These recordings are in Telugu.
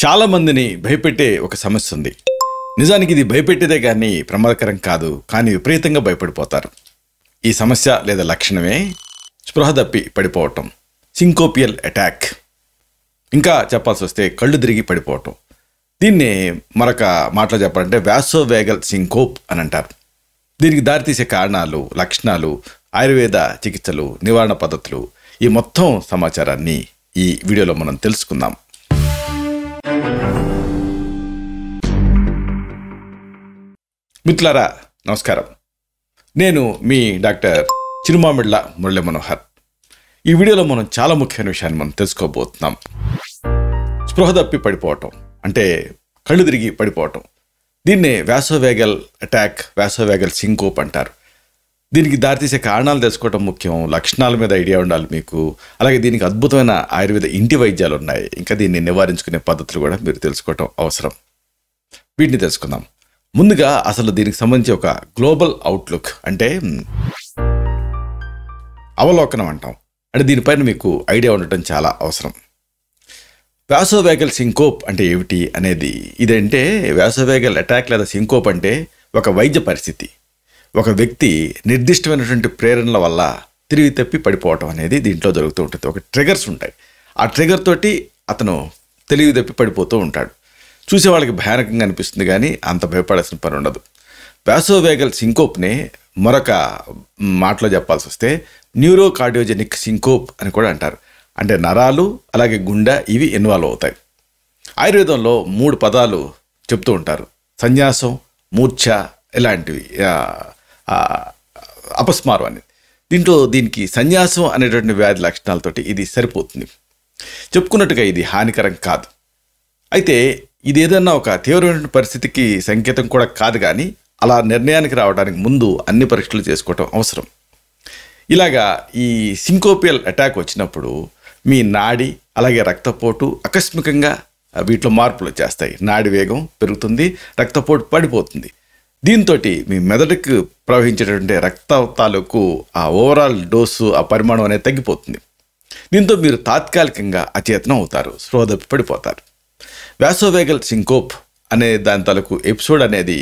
చాలా మందిని భయపెట్టే ఒక సమస్య ఉంది. నిజానికి ఇది భయపెట్టేదే కానీ ప్రమాదకరం కాదు, కానీ విపరీతంగా భయపడిపోతారు. ఈ సమస్య లేదా లక్షణమే స్పృహ తప్పి పడిపోవటం, సింకోపియల్ అటాక్. ఇంకా చెప్పాల్సి వస్తే కళ్ళు తిరిగి పడిపోవటం. దీన్ని మరొక మాటలో చెప్పాలంటే వాసోవేగల్ సింకోప్ అని అంటారు. దీనికి దారితీసే కారణాలు, లక్షణాలు, ఆయుర్వేద చికిత్సలు, నివారణ పద్ధతులు, ఈ మొత్తం సమాచారాన్ని ఈ వీడియోలో మనం తెలుసుకుందాం. మిత్రులారా నమస్కారం. నేను మీ డాక్టర్ చిరుమామిళ్ళ మురళీ మనోహర్. ఈ వీడియోలో మనం చాలా ముఖ్యమైన విషయాన్ని మనం తెలుసుకోబోతున్నాం. స్పృహ తప్పి పడిపోవటం అంటే కళ్ళు తిరిగి పడిపోవటం. దీన్నే వాసోవేగల్ అటాక్, వాసోవేగల్ సింకోప్ అంటారు. దీనికి దారితీసే కారణాలు తెలుసుకోవటం ముఖ్యం. లక్షణాల మీద ఐడియా ఉండాలి మీకు. అలాగే దీనికి అద్భుతమైన ఆయుర్వేద ఇంటి వైద్యాలు ఉన్నాయి. ఇంకా దీన్ని నివారించుకునే పద్ధతులు కూడా మీరు తెలుసుకోవటం అవసరం. వీటిని తెలుసుకుందాం. ముందుగా అసలు దీనికి సంబంధించి ఒక గ్లోబల్ అవుట్లుక్ అంటే అవలోకనం అంటాం. అంటే దీనిపైన మీకు ఐడియా ఉండటం చాలా అవసరం. వాసోవేగల్ సింకోప్ అంటే ఏమిటి అనేది ఇదంటే, వాసోవేగల్ అటాక్ లేదా సింకోప్ అంటే ఒక వైద్య పరిస్థితి. ఒక వ్యక్తి నిర్దిష్టమైనటువంటి ప్రేరణల వల్ల తిరిగి తప్పి పడిపోవటం అనేది దీంట్లో జరుగుతూ ఉంటుంది. ఒక ట్రిగర్స్ ఉంటాయి. ఆ ట్రిగర్ తోటి అతను తెలివి తప్పి పడిపోతూ ఉంటాడు. చూసే వాళ్ళకి భయానకంగా అనిపిస్తుంది, కానీ అంత భయపడాల్సిన పని ఉండదు. వాసోవేగల్ సింకోప్నే మరొక మాటలో చెప్పాల్సి వస్తే న్యూరోకార్డియోజెనిక్ సింకోప్ అని కూడా అంటారు. అంటే నరాలు అలాగే గుండె ఇవి ఇన్వాల్వ్ అవుతాయి. ఆయుర్వేదంలో 3 పదాలు చెప్తూ ఉంటారు: సన్యాసం, మూర్ఛ, ఇలాంటివి, అపస్మారం అనేది. దీనికి సన్యాసం అనేటువంటి వ్యాధి లక్షణాలతోటి ఇది సరిపోతుంది. చెప్పుకున్నట్టుగా ఇది హానికరం కాదు. అయితే ఇది ఏదన్నా ఒక తీవ్రమైన పరిస్థితికి సంకేతం కూడా కాదు, కానీ అలా నిర్ణయానికి రావడానికి ముందు అన్ని పరీక్షలు చేసుకోవటం అవసరం. ఇలాగా ఈ సింకోపియల్ అటాక్ వచ్చినప్పుడు మీ నాడి అలాగే రక్తపోటు ఆకస్మికంగా వీటిలో మార్పులు వచ్చేస్తాయి. నాడి వేగం పెరుగుతుంది, రక్తపోటు పడిపోతుంది. దీంతో మీ మెదడుకు ప్రవహించేటటువంటి రక్త తాలూకు ఆ ఓవరాల్ డోసు, ఆ పరిమాణం అనేది తగ్గిపోతుంది. దీంతో మీరు తాత్కాలికంగా అచేతనం అవుతారు, స్పృహ తప్పి పడిపోతారు. వాసోవేగల్ సింకోప్ అనే దాని తాలూకు ఎపిసోడ్ అనేది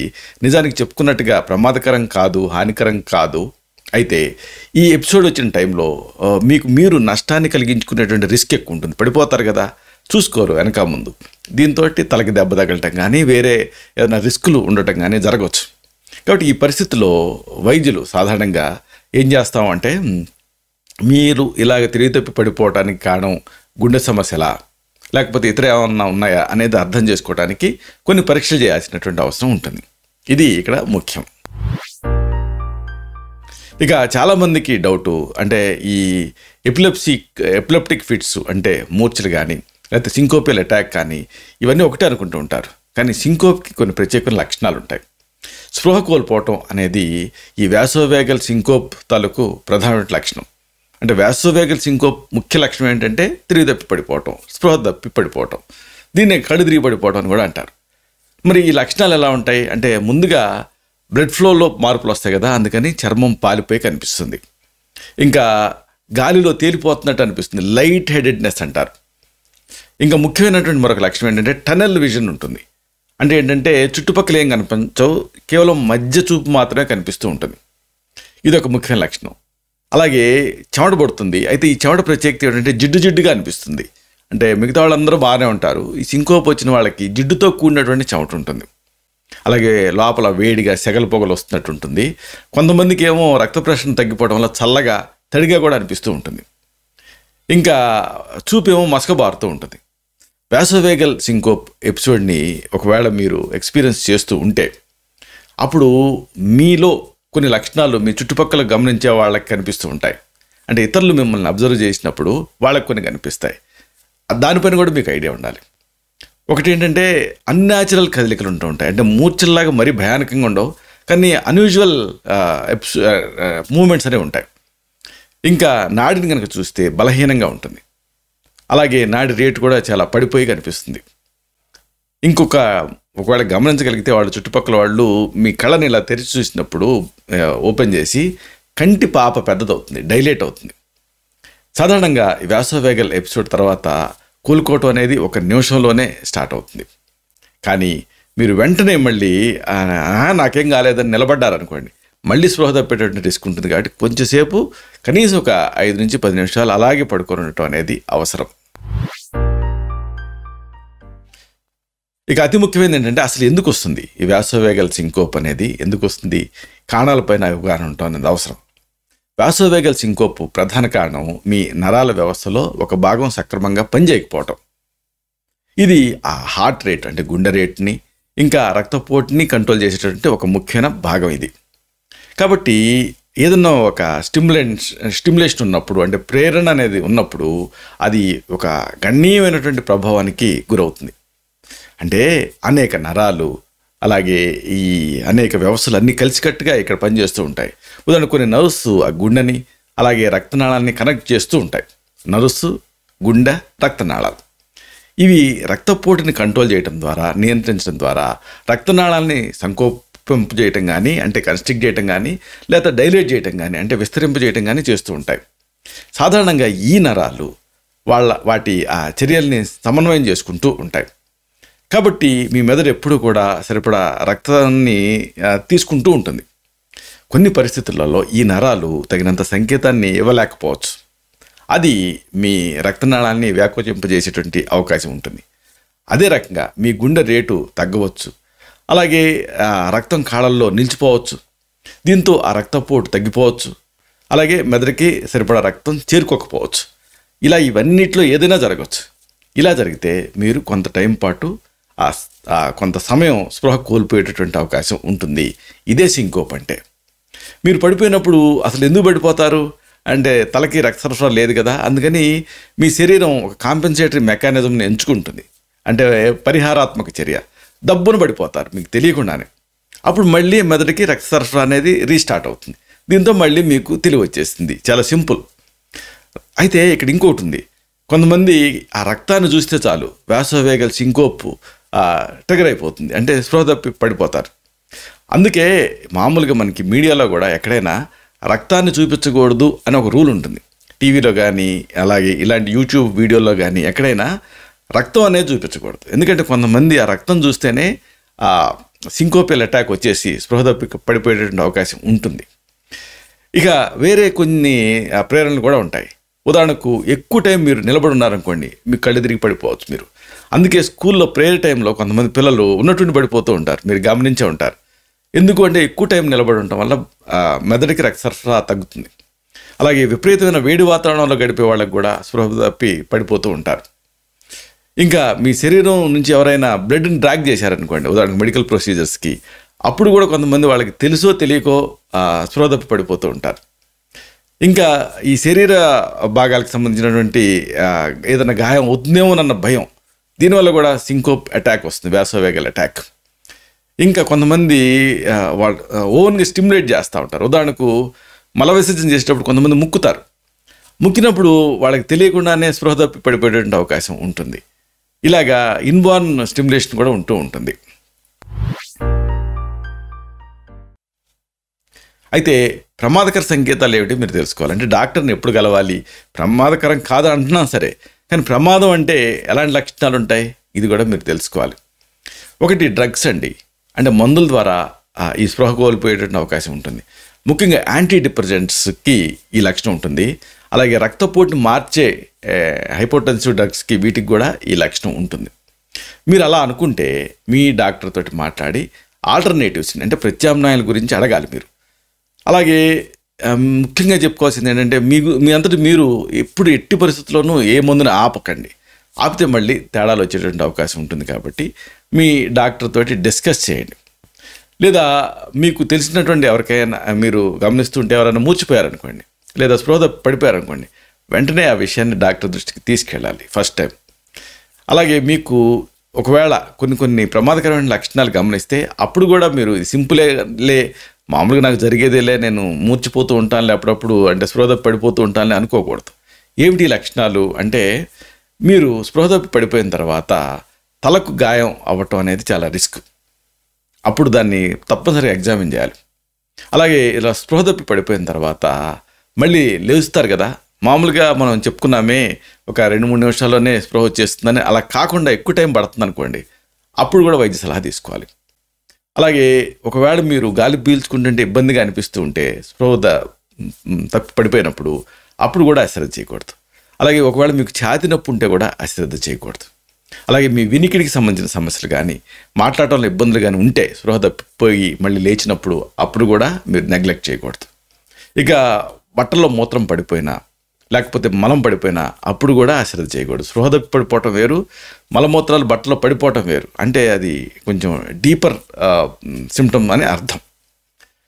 నిజానికి చెప్పుకున్నట్టుగా ప్రమాదకరం కాదు, హానికరం కాదు. అయితే ఈ ఎపిసోడ్ వచ్చిన టైంలో మీరు నష్టాన్ని కలిగించుకునేటువంటి రిస్క్ ఎక్కువ ఉంటుంది. పడిపోతారు కదా, చూసుకోరు వెనక ముందు. దీంతో తలకి దెబ్బ తగలటం కానీ వేరే ఏదైనా రిస్కులు ఉండటం కానీ జరగవచ్చు. కాబట్టి ఈ పరిస్థితుల్లో వైద్యులు సాధారణంగా ఏం చేస్తామంటే, మీరు ఇలాగ తిరిగి తప్పి పడిపోవడానికి కారణం గుండె సమస్యలా లేకపోతే ఇతర ఏమన్నా ఉన్నాయా అనేది అర్థం చేసుకోవడానికి కొన్ని పరీక్షలు చేయాల్సినటువంటి అవసరం ఉంటుంది. ఇది ఇక్కడ ముఖ్యం. ఇక చాలామందికి డౌటు అంటే ఈ ఎపిలెప్టిక్ ఫిట్స్ అంటే మూర్ఛలు కానీ లేకపోతే సింకోపియల్ అటాక్ కానీ ఇవన్నీ ఒకటే అనుకుంటూ ఉంటారు. కానీ సింకోప్కి కొన్ని ప్రత్యేకమైన లక్షణాలు ఉంటాయి. స్పృహ కోల్పోవటం అనేది ఈ వాసోవేగల్ సింకోప్ తాలూకు ప్రధానమైన లక్షణం. అంటే వాసోవేగల్ సింకోప్ ముఖ్య లక్షణం ఏంటంటే తిరిగి తప్పి పడిపోవటం, స్పృహ తప్పి పడిపోవటం. దీన్ని కళ్ళు తిరిగి పడిపోవటం అని కూడా అంటారు. మరి ఈ లక్షణాలు ఎలా ఉంటాయి అంటే, ముందుగా బ్లడ్ ఫ్లోలో మార్పులు వస్తాయి కదా, అందుకని చర్మం పాలిపోయి కనిపిస్తుంది. ఇంకా గాలిలో తేలిపోతున్నట్టు అనిపిస్తుంది, లైట్ హెడెడ్నెస్ అంటారు. ఇంకా ముఖ్యమైనటువంటి మరొక లక్షణం ఏంటంటే టనల్ విజన్ ఉంటుంది. అంటే ఏంటంటే చుట్టుపక్కల ఏం కనిపించవు, కేవలం మధ్య చూపు మాత్రమే కనిపిస్తూ ఉంటుంది. ఇది ఒక ముఖ్యమైన లక్షణం. అలాగే చెమట పడుతుంది. అయితే ఈ చెమట ప్రత్యేకత ఏంటంటే జిడ్డుగా అనిపిస్తుంది. అంటే మిగతా వాళ్ళందరూ బాగానే ఉంటారు, ఈ సింకోప్ వచ్చిన వాళ్ళకి జిడ్డుతో కూడినటువంటి చెమట ఉంటుంది. అలాగే లోపల వేడిగా సెగల పొగలు వస్తున్నట్టు ఉంటుంది. కొంతమందికి ఏమో రక్త ప్రెషర్ తగ్గిపోవడం వల్ల చల్లగా తడిగా కూడా అనిపిస్తూ ఉంటుంది. ఇంకా చూపేమో మసకబారుతూ ఉంటుంది. వాసోవేగల్ సింకోప్ ఎపిసోడ్ని ఒకవేళ మీరు ఎక్స్పీరియన్స్ చేస్తూ ఉంటే అప్పుడు మీలో కొన్ని లక్షణాలు మీ చుట్టుపక్కల గమనించే వాళ్ళకి కనిపిస్తూ ఉంటాయి. అంటే ఇతరులు మిమ్మల్ని అబ్జర్వ్ చేసినప్పుడు వాళ్ళకి కొన్ని కనిపిస్తాయి. దానిపైన కూడా మీకు ఐడియా ఉండాలి. ఒకటి ఏంటంటే అన్యాచురల్ కదలికలు ఉంటూ ఉంటాయి. అంటే మూర్ఛల్లాగా మరీ భయానకంగా ఉండవు, కానీ అన్యూజువల్ మూమెంట్స్ అనేవి ఉంటాయి. ఇంకా నాడిని కనుక చూస్తే బలహీనంగా ఉంటుంది. అలాగే నాడి రేటు కూడా చాలా పడిపోయి కనిపిస్తుంది. ఒకవేళ గమనించగలిగితే వాళ్ళ చుట్టుపక్కల వాళ్ళు మీ కళ్ళని ఇలా తెరిచి చూసినప్పుడు ఓపెన్ చేసి కంటి పాప పెద్దదవుతుంది, డైలేట్ అవుతుంది. సాధారణంగా ఈ వాసోవేగల్ ఎపిసోడ్ తర్వాత కోలుకోవటం అనేది ఒక నిమిషంలోనే స్టార్ట్ అవుతుంది. కానీ మీరు వెంటనే మళ్ళీ నాకేం కాలేదని నిలబడ్డారనుకోండి, మళ్ళీ స్పృహ తప్పేటటువంటి రిస్క్ ఉంటుంది. కాబట్టి కొంచెంసేపు కనీసం ఒక 5 నుంచి 10 నిమిషాలు అలాగే పడుకొని ఉండటం అనేది అవసరం. ఇక అతి ముఖ్యమైనది ఏంటంటే అసలు ఎందుకు వస్తుంది ఈ వాసోవేగల్ సింకోప్ అనేది, ఎందుకు వస్తుంది, కారణాలపైన అవగాహన ఉండటం అనేది అవసరం. వాసోవేగల్ సింకోప్ ప్రధాన కారణం మీ నరాల వ్యవస్థలో ఒక భాగం సక్రమంగా పనిచేయకపోవటం. ఇది ఆ హార్ట్ రేట్ అంటే గుండె రేట్ని ఇంకా రక్తపోటుని కంట్రోల్ చేసేటటువంటి ఒక ముఖ్యమైన భాగం ఇది. కాబట్టి ఏదన్నా ఒక స్టిమ్యులేషన్ ఉన్నప్పుడు అంటే ప్రేరణ అనేది ఉన్నప్పుడు అది ఒక గణనీయమైనటువంటి ప్రభావానికి గురవుతుంది. అంటే అనేక నరాలు అలాగే ఈ అనేక వ్యవస్థలు అన్నీ కలిసికట్టుగా ఇక్కడ పనిచేస్తూ ఉంటాయి. ఉదాహరణకు కొన్ని నర్వ్స్ ఆ గుండెని అలాగే రక్తనాళాన్ని కనెక్ట్ చేస్తూ ఉంటాయి. నర్వ్స్, గుండె, రక్తనాళాలు ఇవి రక్తపోటుని కంట్రోల్ చేయడం ద్వారా, నియంత్రించడం ద్వారా రక్తనాళాన్ని సంకోపింప చేయటం కానీ అంటే కన్స్ట్రిక్ట్ చేయటం కానీ లేదా డైలేట్ చేయటం కానీ అంటే విస్తరింప చేయటం కానీ చేస్తూ ఉంటాయి. సాధారణంగా ఈ నరాలు వాటి ఆ చర్యల్ని సమన్వయం చేసుకుంటూ ఉంటాయి. కాబట్టి మీ మెదడు ఎప్పుడూ కూడా సరిపడా రక్తాన్ని తీసుకుంటూ ఉంటుంది. కొన్ని పరిస్థితులలో ఈ నరాలు తగినంత సంకేతాన్ని ఇవ్వలేకపోవచ్చు. అది మీ రక్తనాళాన్ని వ్యాకోచింపజేసేటువంటి అవకాశం ఉంటుంది. అదే రకంగా మీ గుండె రేటు తగ్గవచ్చు, అలాగే రక్తం కాళ్ళల్లో నిలిచిపోవచ్చు. దీంతో ఆ రక్తపోటు తగ్గిపోవచ్చు, అలాగే మెదడుకి సరిపడా రక్తం చేరుకోకపోవచ్చు. ఇలా ఇవన్నిట్లో ఏదైనా జరగవచ్చు. ఇలా జరిగితే మీరు కొంత టైం పాటు కొంత సమయం స్పృహ కోల్పోయేటటువంటి అవకాశం ఉంటుంది. ఇదే సింకోప్ అంటే. మీరు పడిపోయినప్పుడు అసలు ఎందుకు పడిపోతారు అంటే తలకి రక్త సరఫరా లేదు కదా, అందుకని మీ శరీరం ఒక కాంపెన్సేటరీ మెకానిజంని ఎంచుకుంటుంది. అంటే పరిహారాత్మక చర్య, దబ్బున పడిపోతారు మీకు తెలియకుండానే. అప్పుడు మళ్ళీ మెదడుకి రక్త సరఫరా అనేది రీస్టార్ట్ అవుతుంది. దీంతో మళ్ళీ మీకు తెలివి వచ్చేస్తుంది. చాలా సింపుల్. అయితే ఇక్కడ ఇంకోటి ఉంది. కొంతమంది ఆ రక్తాన్ని చూస్తే చాలు వాసోవేగల్ సింకోప్ ట్రిగర్ అయిపోతుంది, అంటే స్పృహ తప్పి పడిపోతారు. అందుకే మామూలుగా మనకి మీడియాలో కూడా ఎక్కడైనా రక్తాన్ని చూపించకూడదు అని ఒక రూల్ ఉంటుంది. టీవీలో కానీ అలాగే ఇలాంటి యూట్యూబ్ వీడియోలో కానీ ఎక్కడైనా రక్తం అనేది చూపించకూడదు. ఎందుకంటే కొంతమంది ఆ రక్తం చూస్తేనే ఆ సింకోపియల్ అటాక్ వచ్చేసి స్పృహ తప్పి పడిపోయేటువంటి అవకాశం ఉంటుంది. ఇక వేరే కొన్ని ప్రేరణలు కూడా ఉంటాయి. ఉదాహరణకు ఎక్కువ టైం మీరు నిలబడి ఉన్నారనుకోండి, మీకు కళ్ళు తిరిగి పడిపోవచ్చు మీరు. అందుకే స్కూల్లో ప్రేయర్ టైంలో కొంతమంది పిల్లలు ఉన్నటువంటి పడిపోతూ ఉంటారు, మీరు గమనించే ఉంటారు. ఎందుకు అంటే ఎక్కువ టైం నిలబడి ఉండటం వల్ల మెదడుకి రక్త సరఫరా తగ్గుతుంది. అలాగే విపరీతమైన వేడి వాతావరణంలో గడిపే వాళ్ళకి కూడా స్పృహ తప్పి పడిపోతూ ఉంటారు. ఇంకా మీ శరీరం నుంచి ఎవరైనా బ్లడ్ని డ్రాగ్ చేశారనుకోండి, ఉదాహరణకు మెడికల్ ప్రొసీజర్స్కి, అప్పుడు కూడా కొంతమంది వాళ్ళకి తెలుసో తెలియకో స్పృహ తప్పి పడిపోతూ ఉంటారు. ఇంకా ఈ శరీర భాగాలకు సంబంధించినటువంటి ఏదైనా గాయం అవుతుందేమోనన్న భయం, దీనివల్ల కూడా సింకోప్ అటాక్ వస్తుంది, వాసోవేగల్ అటాక్. ఇంకా కొంతమంది వాళ్ళు ఓన్గా స్టిమ్యులేట్ చేస్తూ ఉంటారు. ఉదాహరణకు మల విసర్జన చేసేటప్పుడు కొంతమంది ముక్కుతారు. ముక్కినప్పుడు వాళ్ళకి తెలియకుండానే స్పృహ తప్పి పడిపోయేటువంటి అవకాశం ఉంటుంది. ఇలాగా ఇన్బార్న్ స్టిమ్యులేషన్ కూడా ఉంటూ ఉంటుంది. అయితే ప్రమాదకర సంకేతాలు ఏమిటి మీరు తెలుసుకోవాలంటే డాక్టర్ని ఎప్పుడు కలవాలి. ప్రమాదకరం కాదు అంటున్నా సరే, కానీ ప్రమాదం అంటే ఎలాంటి లక్షణాలు ఉంటాయి ఇది కూడా మీరు తెలుసుకోవాలి. ఒకటి డ్రగ్స్ అండి, అంటే మందుల ద్వారా ఈ స్పృహ కోల్పోయేటువంటి అవకాశం ఉంటుంది. ముఖ్యంగా యాంటీ డిప్రెసెంట్స్కి ఈ లక్షణం ఉంటుంది. అలాగే రక్తపోటుని మార్చే హైపోటెన్సివ్ డ్రగ్స్కి వీటికి కూడా ఈ లక్షణం ఉంటుంది. మీరు అలా అనుకుంటే మీ డాక్టర్ తోటి మాట్లాడి ఆల్టర్నేటివ్స్ని అంటే ప్రత్యామ్నాయాల గురించి అడగాలి మీరు. అలాగే ముఖ్యంగా చెప్పుకోవాల్సింది ఏంటంటే మీ అంతటి మీరు ఎప్పుడు ఎట్టి పరిస్థితుల్లోనూ ఏ మందుని ఆపకండి. ఆపితే మళ్ళీ తేడాలు వచ్చేటువంటి అవకాశం ఉంటుంది. కాబట్టి మీ డాక్టర్ తోటి డిస్కస్ చేయండి. లేదా మీకు తెలిసినటువంటి ఎవరికైనా మీరు గమనిస్తుంటే ఎవరైనా మూర్చిపోయారనుకోండి, లేదా స్పృహ పడిపోయారనుకోండి, వెంటనే ఆ విషయాన్ని డాక్టర్ దృష్టికి తీసుకెళ్ళాలి ఫస్ట్ టైం. అలాగే మీకు ఒకవేళ కొన్ని ప్రమాదకరమైన లక్షణాలు గమనిస్తే అప్పుడు కూడా మీరు సింపులే మామూలుగా నాకు జరిగేదేలే, నేను మూర్చిపోతూ ఉంటానులే అప్పుడప్పుడు, అంటే స్పృహ పడిపోతూ ఉంటానులే అనుకోకూడదు. ఏమిటి లక్షణాలు అంటే మీరు స్పృహ పడిపోయిన తర్వాత తలకు గాయం అవ్వటం అనేది చాలా రిస్క్. అప్పుడు దాన్ని తప్పనిసరిగా ఎగ్జామిన్ చేయాలి. అలాగే ఇలా స్పృహ పడిపోయిన తర్వాత మళ్ళీ లేస్తారు కదా, మామూలుగా మనం చెప్పుకున్నామే ఒక 2-3 నిమిషాల్లోనే స్పృహ వచ్చేస్తుందని, అలా కాకుండా ఎక్కువ టైం పడుతుంది అనుకోండి, అప్పుడు కూడా వైద్య సలహా తీసుకోవాలి. అలాగే ఒకవేళ మీరు గాలి పీల్చుకుంటుంటే ఇబ్బందిగా అనిపిస్తూ ఉంటే, స్పృహ తప్పి పడిపోయినప్పుడు అప్పుడు కూడా అశ్రద్ధ చేయకూడదు. అలాగే ఒకవేళ మీకు ఛాతీ నొప్పి ఉంటే కూడా అశ్రద్ధ చేయకూడదు. అలాగే మీ వినికిడికి సంబంధించిన సమస్యలు కానీ, మాట్లాడటంలో ఇబ్బందులు కానీ ఉంటే స్పృహ తప్పిపోయి మళ్ళీ లేచినప్పుడు అప్పుడు కూడా మీరు నెగ్లెక్ట్ చేయకూడదు. ఇక బట్టల్లో మూత్రం పడిపోయినా, లేకపోతే మలం పడిపోయినా అప్పుడు కూడా అశ్రద్ధ చేయకూడదు. స్పృహ తప్పి పడిపోవటం వేరు, మలమూత్రాలు బట్టలో పడిపోవటం వేరు. అంటే అది కొంచెం డీపర్ సిమ్టమ్ అని అర్థం.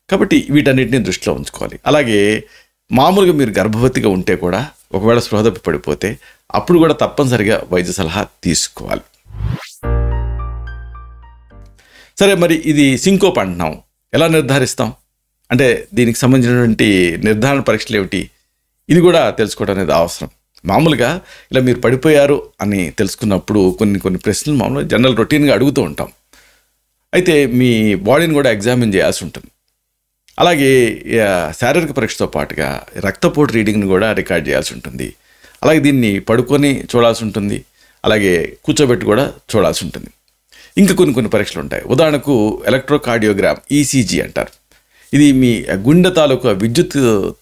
కాబట్టి వీటన్నిటిని దృష్టిలో ఉంచుకోవాలి. అలాగే మామూలుగా మీరు గర్భవతిగా ఉంటే కూడా ఒకవేళ స్పృహ తప్పి పడిపోతే అప్పుడు కూడా తప్పనిసరిగా వైద్య సలహా తీసుకోవాలి. సరే, మరి ఇది సింకోప్ అంటున్నాం, ఎలా నిర్ధారిస్తాం? అంటే దీనికి సంబంధించినటువంటి నిర్ధారణ పరీక్షలు ఏమిటి? ఇది కూడా తెలుసుకోవడం అనేది అవసరం. మామూలుగా ఇలా మీరు పడిపోయారు అని తెలుసుకున్నప్పుడు కొన్ని ప్రశ్నలు మామూలుగా జనరల్ రొటీన్గా అడుగుతూ ఉంటాం. అయితే మీ బాడీని కూడా ఎగ్జామిన్ చేయాల్సి ఉంటుంది. అలాగే శారీరక పరీక్షతో పాటుగా రక్తపోటు రీడింగ్ని కూడా రికార్డ్ చేయాల్సి ఉంటుంది. అలాగే దీన్ని పడుకొని చూడాల్సి ఉంటుంది, అలాగే కూర్చోబెట్టి కూడా చూడాల్సి ఉంటుంది. ఇంకా కొన్ని పరీక్షలు ఉంటాయి. ఉదాహరణకు ఎలక్ట్రోకార్డియోగ్రామ్, ఈసీజీ అంటారు. ఇది మీ గుండె తాలూకు విద్యుత్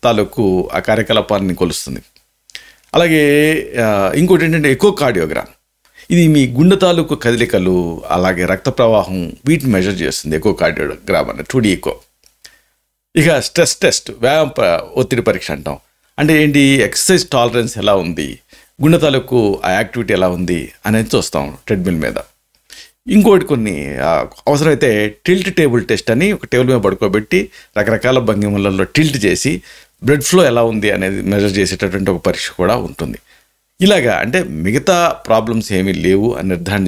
తాలూకు ఆ కార్యకలాపాన్ని కొలుస్తుంది. అలాగే ఇంకోటి ఏంటంటే ఎకోకార్డియోగ్రామ్. ఇది మీ గుండె తాలూకు కదలికలు, అలాగే రక్త ప్రవాహం, వీటిని మెజర్ చేస్తుంది ఎకోకార్డియోగ్రామ్ అన్న 2D ఎకో. ఇక స్ట్రెస్ టెస్ట్, వ్యాయామ ఒత్తిడి పరీక్ష అంటాం. అంటే ఏంటి, ఎక్సర్సైజ్ టాలరెన్స్ ఎలా ఉంది, గుండె తాలూకు ఆ యాక్టివిటీ ఎలా ఉంది అనేది చూస్తాం ట్రెడ్మిల్ మీద. ఇంకోటి అవసరమైతే టిల్ట్ టేబుల్ టెస్ట్ అని ఒక టేబుల్ మీద పడుకోబెట్టి రకరకాల భంగిమలలో టిల్ట్ చేసి బ్లడ్ ఫ్లో ఎలా ఉంది అనేది మెజర్ చేసేటటువంటి ఒక పరీక్ష కూడా ఉంటుంది. ఇలాగా అంటే మిగతా ప్రాబ్లమ్స్ ఏమీ లేవు అని నిర్ధారణ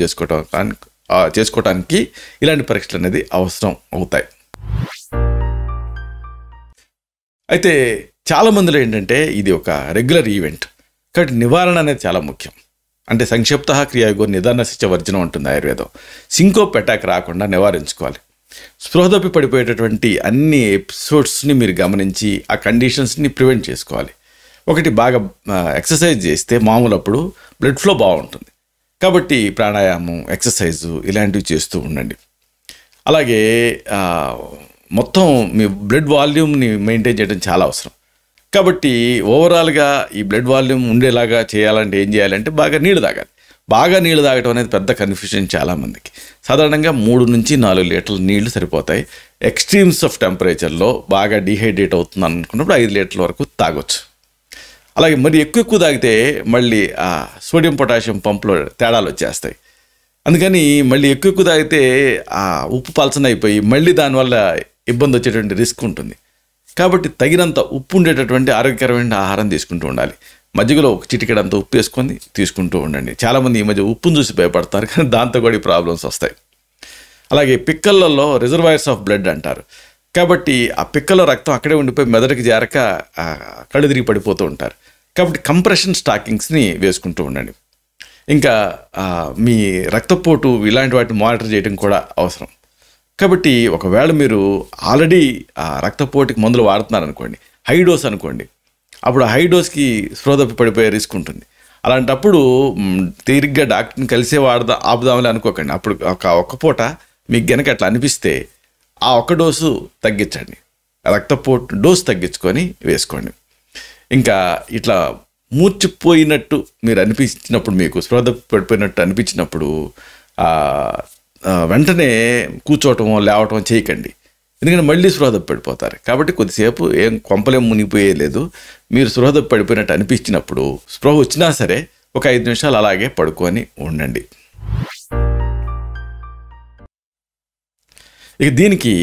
చేసుకోవటానికి ఇలాంటి పరీక్షలు అనేది అవసరం అవుతాయి. అయితే చాలామందిలో ఏంటంటే ఇది ఒక రెగ్యులర్ ఈవెంట్, కాబట్టి నివారణ అనేది చాలా ముఖ్యం. అంటే సంక్షిప్త క్రియాయోగో నిదానశిచ వర్జనం ఉంటుంది ఆయుర్వేదం. సింకోప్ అటాక్ రాకుండా నివారించుకోవాలి. స్పృహ తప్పి పడిపోయేటటువంటి అన్ని ఎపిసోడ్స్ని మీరు గమనించి ఆ కండిషన్స్ని ప్రివెంట్ చేసుకోవాలి. ఒకటి, బాగా ఎక్సర్సైజ్ చేస్తే మామూలప్పుడు బ్లడ్ ఫ్లో బాగుంటుంది. కాబట్టి ప్రాణాయామం, ఎక్సర్సైజు ఇలాంటివి చేస్తూ ఉండండి. అలాగే మొత్తం మీ బ్లడ్ వాల్యూమ్ని మెయింటైన్ చేయడం చాలా అవసరం. కాబట్టి ఓవరాల్గా ఈ బ్లడ్ వాల్యూమ్ ఉండేలాగా చేయాలంటే ఏం చేయాలంటే బాగా నీళ్ళు తాగాలి. బాగా నీళ్ళు తాగటం అనేది పెద్ద కన్ఫ్యూజన్ చాలామందికి. సాధారణంగా 3 నుంచి 4 లీటర్ల నీళ్లు సరిపోతాయి. ఎక్స్ట్రీమ్స్ ఆఫ్ టెంపరేచర్లో బాగా డీహైడ్రేట్ అవుతుంది అనుకున్నప్పుడు 5 లీటర్ల వరకు తాగొచ్చు. అలాగే మరి ఎక్కువ తాగితే మళ్ళీ సోడియం పొటాషియం పంపులో తేడాలు వచ్చేస్తాయి. అందుకని మళ్ళీ ఎక్కువ తాగితే ఆ ఉప్పు పలచన అయిపోయి మళ్ళీ దానివల్ల ఇబ్బంది వచ్చేటువంటి రిస్క్ ఉంటుంది. కాబట్టి తగినంత ఉప్పు ఉండేటటువంటి ఆరోగ్యకరమైన ఆహారం తీసుకుంటూ ఉండాలి. మజ్జిగలో ఒక చిటికెడంత ఉప్పు వేసుకొని తీసుకుంటూ ఉండండి. చాలామంది ఈ మధ్య ఉప్పును చూసి భయపడతారు, కానీ దాంతో కూడా ఈ ప్రాబ్లమ్స్ వస్తాయి. అలాగే పిక్కలలో రిజర్వాయర్స్ ఆఫ్ బ్లడ్ అంటారు. కాబట్టి ఆ పిక్కలో రక్తం అక్కడే ఉండిపోయి మెదడుకి చేరక కళ్ళు తిరిగి పడిపోతూ ఉంటారు. కాబట్టి కంప్రెషన్ స్టాకింగ్స్ని వేసుకుంటూ ఉండండి. ఇంకా మీ రక్తపోటు ఇలాంటి వాటిని మానిటర్ చేయడం కూడా అవసరం. కాబట్టి ఒకవేళ మీరు ఆల్రెడీ రక్తపోటుకి మందులు వాడుతున్నారనుకోండి, హై డోస్ అనుకోండి, అప్పుడు హై డోస్కి స్పృహ తప్పి పడిపోయే రిస్క్ ఉంటుంది. అలాంటప్పుడు తీరిగ్గా డాక్టర్ని కలిసే ఆపుదామని అనుకోకండి. అప్పుడు ఒక్క పూట మీకు గనక అట్లా అనిపిస్తే ఆ ఒక్క డోసు తగ్గించండి, రక్తపోటు డోసు తగ్గించుకొని వేసుకోండి. ఇంకా ఇట్లా మూర్చిపోయినట్టు మీరు అనిపించినప్పుడు, మీకు స్పృహ తప్పి పడిపోయినట్టు అనిపించినప్పుడు వెంటనే కూర్చోవటమో లేవటమో చేయకండి. ఎందుకంటే మళ్ళీ స్పృహ తప్పి పడిపోతారు. కాబట్టి కొద్దిసేపు ఏం కొంపలేం మునిగిపోయే లేదు. మీరు స్పృహ తప్పి పడిపోయినట్టు అనిపించినప్పుడు, స్పృహ వచ్చినా సరే ఒక 5 నిమిషాలు అలాగే పడుకొని ఉండండి. ఇక దీనికి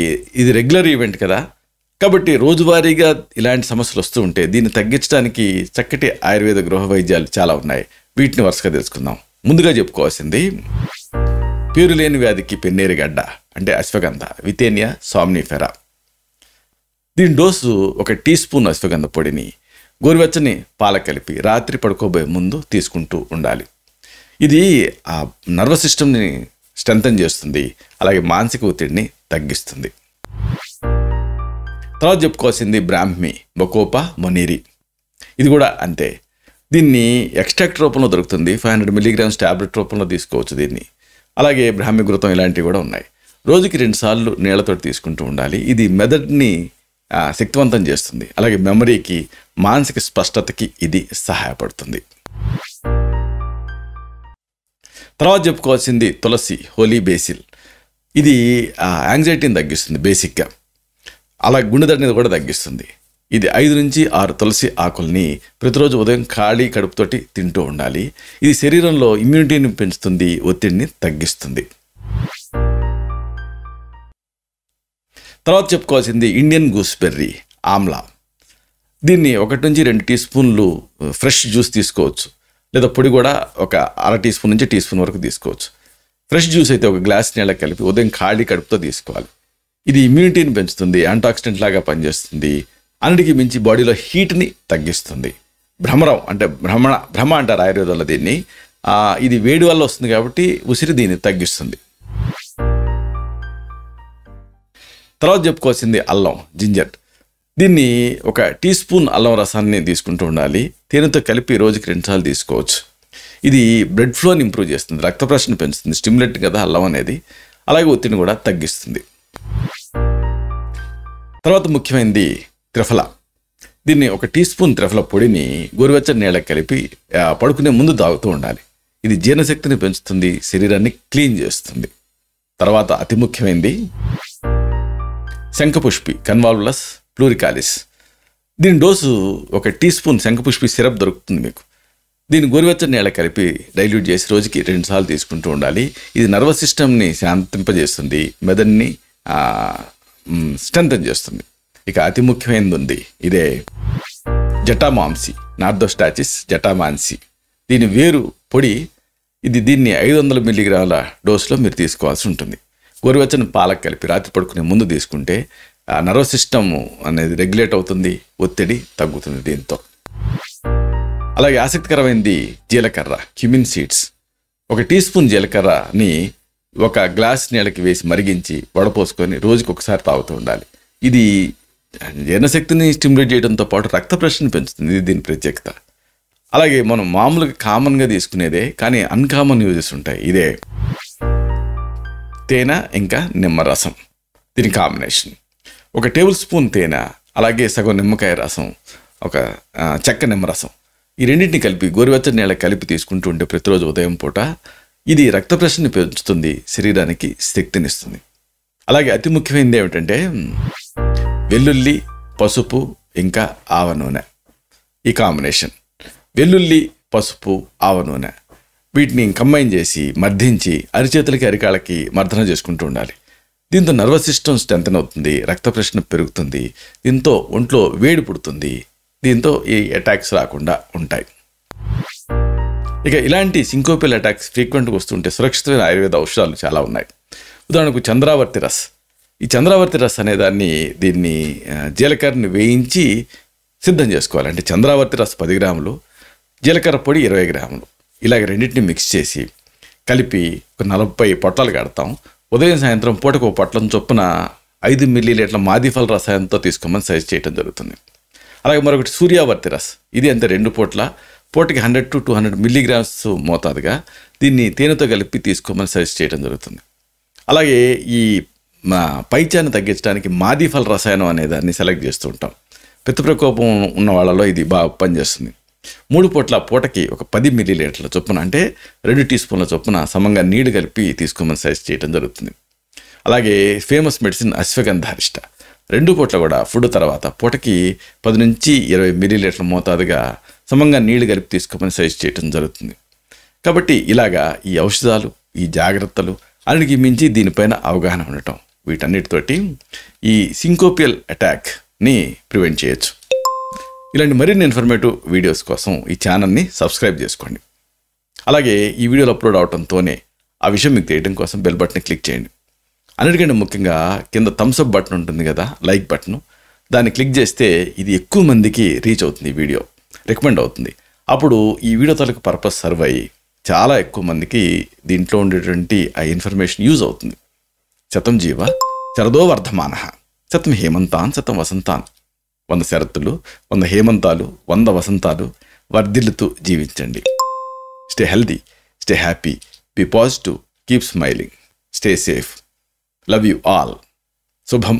ఇది రెగ్యులర్ ఈవెంట్ కదా, కాబట్టి రోజువారీగా ఇలాంటి సమస్యలు వస్తూ ఉంటే దీన్ని తగ్గించడానికి చక్కటి ఆయుర్వేద గృహ వైద్యాలు చాలా ఉన్నాయి. వీటిని వరుసగా తెలుసుకుందాం. ముందుగా చెప్పుకోవాల్సింది పేరులేని వ్యాధికి పెన్నేరుగడ్డ అంటే అశ్వగంధ, వితేనియా సామ్నిఫెరా. దీని డోసు 1 టీ స్పూన్ అశ్వగంధ పొడిని గోరువెచ్చని పాల కలిపి రాత్రి పడుకోబోయే ముందు తీసుకుంటూ ఉండాలి. ఇది ఆ నర్వస్ సిస్టమ్ని స్ట్రెంథన్ చేస్తుంది, అలాగే మానసిక ఒత్తిడిని తగ్గిస్తుంది. తర్వాత చెప్పుకోవాల్సింది బ్రాహ్మి, బకోపా, మొనీరి. ఇది కూడా అంతే. దీన్ని ఎక్స్ట్రాక్ట్ రూపంలో దొరుకుతుంది, 500 మిల్లీగ్రామ్స్ ట్యాబ్లెట్ రూపంలో తీసుకోవచ్చు దీన్ని. అలాగే బ్రాహ్మీ ఘృతం ఇలాంటివి కూడా ఉన్నాయి. రోజుకి 2 సార్లు నీళ్లతో తీసుకుంటూ ఉండాలి. ఇది మెదడుని శక్తివంతం చేస్తుంది. అలాగే మెమరీకి, మానసిక స్పష్టతకి ఇది సహాయపడుతుంది. తర్వాత చెప్పుకోవాల్సింది తులసి, హోలీ బేసిల్. ఇది యాంగ్జైటీని తగ్గిస్తుంది బేసిక్గా. అలా గుండెదడిని కూడా తగ్గిస్తుంది. ఇది 5 నుంచి 6 తులసి ఆకుల్ని ప్రతిరోజు ఉదయం ఖాళీ కడుపుతోటి తింటూ ఉండాలి. ఇది శరీరంలో ఇమ్యూనిటీని పెంచుతుంది, ఒత్తిడిని తగ్గిస్తుంది. తర్వాత చెప్పుకోవాల్సింది ఇండియన్ గూస్బెర్రీ, ఆమ్లా. దీన్ని 1 నుంచి 2 టీ స్పూన్లు ఫ్రెష్ జ్యూస్ తీసుకోవచ్చు, లేదా పొడి కూడా ఒక అర టీ స్పూన్ నుంచి టీ స్పూన్ వరకు తీసుకోవచ్చు. ఫ్రెష్ జ్యూస్ అయితే 1 గ్లాస్ నీళ్ళకి కలిపి ఉదయం ఖాళీ కడుపుతో తీసుకోవాలి. ఇది ఇమ్యూనిటీని పెంచుతుంది, యాంటాక్సిడెంట్ లాగా పనిచేస్తుంది, అన్నిటికీ మించి బాడీలో హీట్ని తగ్గిస్తుంది. భ్రమరం అంటే భ్రమ అంటారు ఆయుర్వేదంలో దీన్ని. ఇది వేడి వల్ల వస్తుంది కాబట్టి ఉసిరి దీన్ని తగ్గిస్తుంది. తర్వాత చెప్పుకోవాల్సింది అల్లం, జింజర్. దీన్ని 1 టీ స్పూన్ అల్లం రసాన్ని తీసుకుంటూ ఉండాలి. తేనెతో కలిపి రోజుకి 2 సార్లు తీసుకోవచ్చు. ఇది బ్లడ్ ఫ్లోని ఇంప్రూవ్ చేస్తుంది, రక్త ప్రసరణ పెంచుతుంది, స్టిమ్యులేట్ కదా అల్లం అనేది. అలాగే ఒత్తిడిని కూడా తగ్గిస్తుంది. తర్వాత ముఖ్యమైనది త్రిఫల. దీన్ని 1 టీ స్పూన్ త్రిఫల పొడిని గోరువెచ్చని నీళ్ళకి కలిపి పడుకునే ముందు తాగుతూ ఉండాలి. ఇది జీర్ణశక్తిని పెంచుతుంది, శరీరాన్ని క్లీన్ చేస్తుంది. తర్వాత అతి ముఖ్యమైనది శంఖపుష్పి, కన్వాల్వలస్ ప్లూరికాలిస్. దీని dose 1 teaspoon Shankhpushpi syrup దొరుకుతుంది మీకు. దీన్ని గోరువెచ్చని నీళ్ళ కలిపి డైల్యూట్ చేసి రోజుకి 2 సార్లు తీసుకుంటూ ఉండాలి. ఇది నర్వస్ సిస్టమ్ని శాంతింపజేస్తుంది, మెదడుని స్ట్రెంథన్ చేస్తుంది. ఇక అతి ముఖ్యమైనది ఉంది, ఇదే జటామాంసి, నార్దోస్టాచిస్ జటామాన్సి. దీని వేరు పొడి. దీన్ని 500 మిల్లీగ్రాముల డోసులో మీరు తీసుకోవాల్సి ఉంటుంది. గోరువెచ్చని పాలకు కలిపి రాత్రి పడుకునే ముందు తీసుకుంటే నర్వస్ సిస్టమ్ అనేది రెగ్యులేట్ అవుతుంది, ఒత్తిడి తగ్గుతుంది దీంతో. అలాగే ఆసక్తికరమైనది జీలకర్ర, క్యుమిన్ సీడ్స్. 1 టీ స్పూన్ జీలకర్రని 1 గ్లాస్ నీళ్ళకి వేసి మరిగించి వడపోసుకొని రోజుకి 1 సారి తాగుతూ ఉండాలి. ఇది జీర్ణశక్తిని స్టిమ్యులేట్ చేయడంతో పాటు రక్త ప్రసరణ పెంచుతుంది, ఇది దీని ప్రత్యేకత. అలాగే మనం మామూలుగా కామన్గా తీసుకునేదే కానీ అన్కామన్ యూజెస్ ఉంటాయి. ఇదే తేనె ఇంకా నిమ్మరసం, దీని కాంబినేషన్. 1 టేబుల్ స్పూన్ తేనె, అలాగే సగం నిమ్మకాయ రసం, 1 చెక్క నిమ్మరసం, ఈ రెండింటిని కలిపి గోరువెచ్చని నీళ్ళకి కలిపి తీసుకుంటూ ఉంటే ప్రతిరోజు ఉదయం పూట ఇది రక్త ప్రసరణని పెంచుతుంది, శరీరానికి శక్తినిస్తుంది. అలాగే అతి ముఖ్యమైనది ఏమిటంటే వెల్లుల్లి, పసుపు ఇంకా ఆవ నూనె, ఈ కాంబినేషన్. వెల్లుల్లి, పసుపు, ఆవ నూనె వీటిని కంబైన్ చేసి మర్దించి అరిచేతులకి అరికాళ్ళకి మర్దన చేసుకుంటూ ఉండాలి. దీంతో నర్వస్ సిస్టమ్ స్ట్రెంథన్ అవుతుంది, రక్త ప్రసరణ పెరుగుతుంది, దీంతో ఒంట్లో వేడి పుడుతుంది, దీంతో ఈ అటాక్స్ రాకుండా ఉంటాయి. ఇక ఇలాంటి సింకోపియల్ అటాక్స్ ఫ్రీక్వెంట్గా వస్తుంటే సురక్షితమైన ఆయుర్వేద ఔషధాలు చాలా ఉన్నాయి. ఉదాహరణకు చంద్రావర్తి రస్. ఈ చంద్రావర్తి రస్ అనే దీన్ని జీలకర్రని వేయించి సిద్ధం చేసుకోవాలి. అంటే చంద్రావర్తి రస్ 10 గ్రాములు, జీలకర్ర పొడి 20 గ్రాములు, ఇలాగ రెండింటిని మిక్స్ చేసి కలిపి 40 పొట్లాలు కడతాం. ఉదయం సాయంత్రం పూటకు 1 పొట్లం చొప్పున 5 మిల్లీలీటర్ల మాదిఫల రసాయనంతో తీసుకోమని సజెస్ట్ చేయడం జరుగుతుంది. అలాగే మరొకటి సూర్యావర్తి రస్. ఇది అంతే 2 పూటల, పూటకి 100 to 200 మిల్లీగ్రామ్స్ మోతాదుగా దీన్ని తేనెతో కలిపి తీసుకోమని సజెస్ట్ చేయడం జరుగుతుంది. అలాగే ఈ పైత్యాన్ని తగ్గించడానికి మాదిఫల రసాయనం అనే దాన్ని సెలెక్ట్ చేస్తూ ఉంటాం. పిత్త ప్రకోపం ఉన్న వాళ్ళలో ఇది బాగా పనిచేస్తుంది. 3 పూట్ల పూటకి 10 మిల్లీలీటర్ల చొప్పున, అంటే 2 టీ స్పూన్ల చొప్పున సమంగా నీళ్లు కలిపి తీసుకోమని సజెస్ట్ చేయడం జరుగుతుంది. అలాగే ఫేమస్ మెడిసిన్ అశ్వగంధారిష్ట. 2 పూట్ల కూడా ఫుడ్ తర్వాత పూటకి 10 నుంచి 20 మిల్లీలీటర్ల మోతాదుగా సమంగా నీళ్లు కలిపి తీసుకోమని సజెస్ట్ చేయడం జరుగుతుంది. కాబట్టి ఇలాగా ఈ ఔషధాలు, ఈ జాగ్రత్తలు అన్నిటికీ మించి దీనిపైన అవగాహన ఉండటం, వీటన్నిటితోటి ఈ సింకోపియల్ అటాక్ని ప్రివెంట్ చేయొచ్చు. ఇలాంటి మరిన్ని ఇన్ఫర్మేటివ్ వీడియోస్ కోసం ఈ ఛానల్ని సబ్స్క్రైబ్ చేసుకోండి. అలాగే ఈ వీడియోలు అప్లోడ్ అవడంతోనే ఆ విషయం మీకు తెలియడం కోసం బెల్ బటన్ని క్లిక్ చేయండి. అన్నిటికంటే ముఖ్యంగా కింద థమ్స్అప్ బటన్ ఉంటుంది కదా, లైక్ బటన్, దాన్ని క్లిక్ చేస్తే ఇది ఎక్కువ మందికి రీచ్ అవుతుంది, ఈ వీడియో రికమెండ్ అవుతుంది. అప్పుడు ఈ వీడియో తాలూకు పర్పస్ సర్వ్ అయ్యి చాలా ఎక్కువ మందికి దీంట్లో ఉండేటువంటి ఆ ఇన్ఫర్మేషన్ యూజ్ అవుతుంది. శతం జీవ శరదో వర్ధమానః, శతం హేమంతాన్ శతం వసంతాన్. 100 శరత్తులు, 100 హేమంతాలు, 100 వసంతాలు వర్ధిల్లుతూ జీవించండి. Stay healthy, stay happy, be positive, keep smiling, stay safe. Love you all. శుభం.